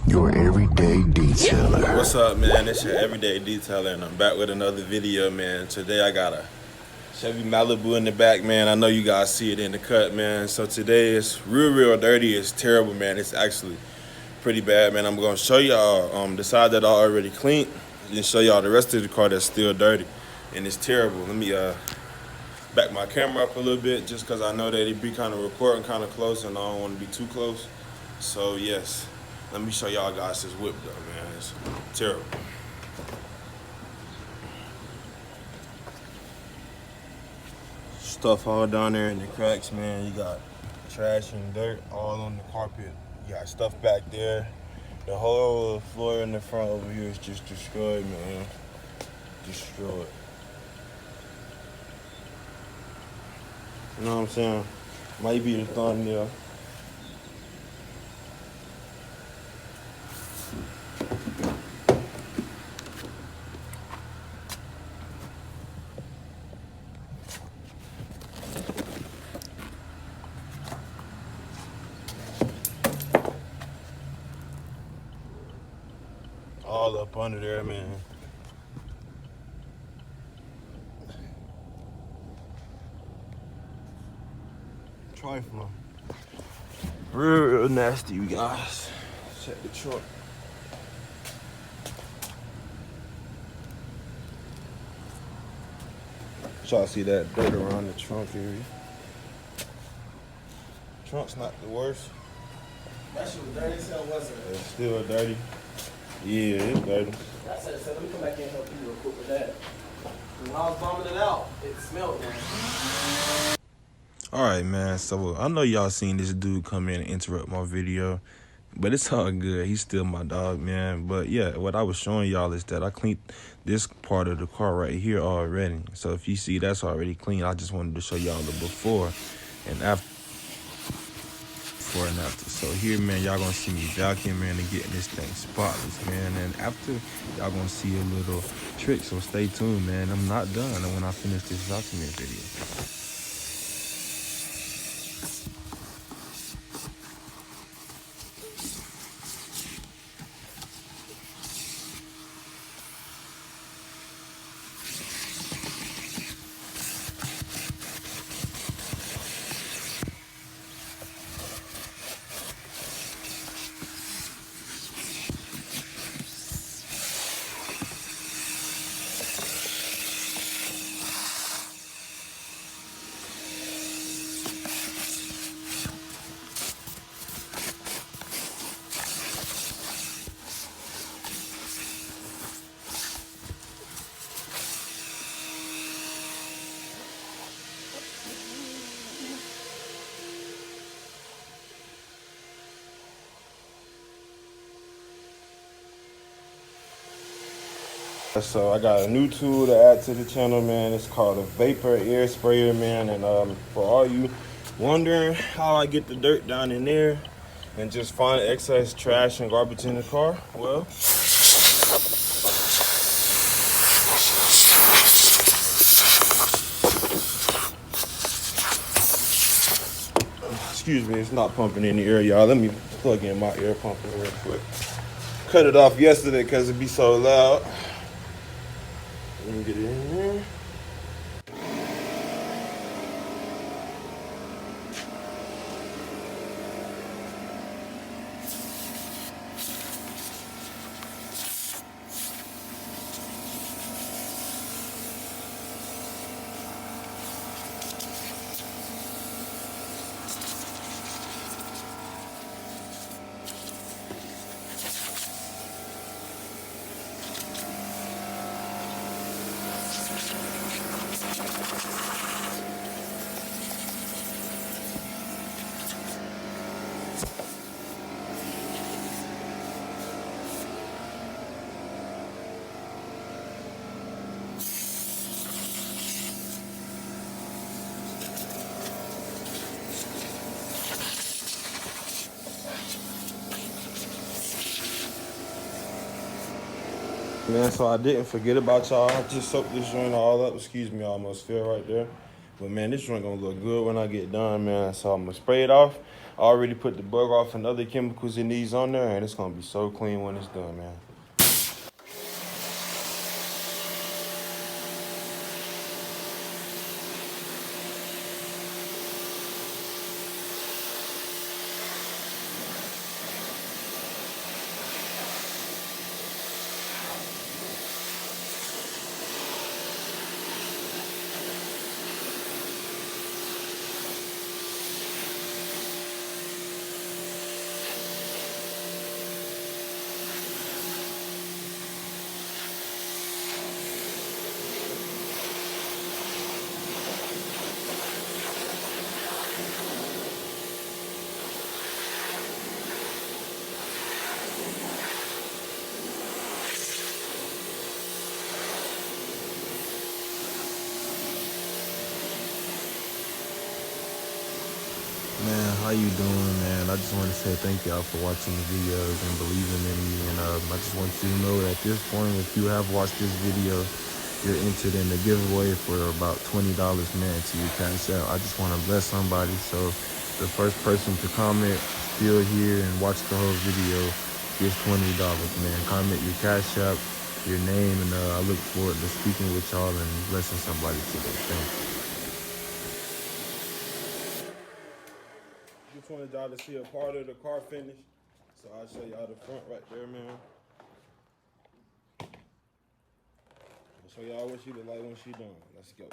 Your everyday detailer. What's up, man? It's your everyday detailer, and I'm back with another video, man. Today I got a Chevy Malibu in the back, man. I know you guys see it in the cut, man. So today it's real dirty. It's terrible, man. It's actually pretty bad, man. I'm gonna show y'all the side that I already cleaned, and show y'all the rest of the car that's still dirty, and it's terrible. Let me back my camera up a little bit, just because I know that it be kind of recording kind of close, and I don't want to be too close. So yes. Let me show y'all guys this whip though, man. It's terrible. Stuff all down there in the cracks, man. You got trash and dirt all on the carpet. You got stuff back there. The whole floor in the front over here is just destroyed, man. Destroyed. You know what I'm saying? Might be the thumbnail. All up under there, man. Trifling. Real nasty, you guys. Check the truck. Y'all see that dirt around the trunk area. Trunk's not the worst. That shit was dirty as hell, wasn't it? It's still dirty. Yeah, it's dirty. I said, let me come back in and help you real quick with that. When I was bombing it out, it smelled nasty. Alright, man. So I know y'all seen this dude come in and interrupt my video, but it's all good. He's still my dog, man. But yeah, what I was showing y'all is that I cleaned this part of the car right here already. So if you see that's already clean, I just wanted to show y'all the before and after. Before and after. So here, man, y'all gonna see me vacuuming and getting this thing spotless, man. And after, y'all gonna see a little trick. So stay tuned, man. I'm not done when I finish this vacuuming video. So I got a new tool to add to the channel, man. It's called a vapor air sprayer, man. And for all you wondering how I get the dirt down in there and just find excess trash and garbage in the car, well, excuse me, it's not pumping in the air, y'all. Let me plug in my air pump real quick. Cut it off yesterday because it be so loud. Let me get it in there. Man, so I didn't forget about y'all. I just soaked this joint all up. Excuse me, I almost fell right there. But man, this joint gonna look good when I get done, man. So I'm gonna spray it off. I already put the bug off and other chemicals it needs on there, and it's gonna be so clean when it's done, man. Man, how you doing, man? I just want to say thank y'all for watching the videos and believing in me. And I just want you to know that at this point, if you have watched this video, you're entered in the giveaway for about $20, man, to your cash out. I just want to bless somebody. So the first person to comment still here and watch the whole video gets $20, man. Comment your cash out, your name, and I look forward to speaking with y'all and blessing somebody today. Thank you. Just wanted y'all to see a part of the car finish. So I'll show y'all the front right there, man. I'll show y'all what she look like when she done. Let's go.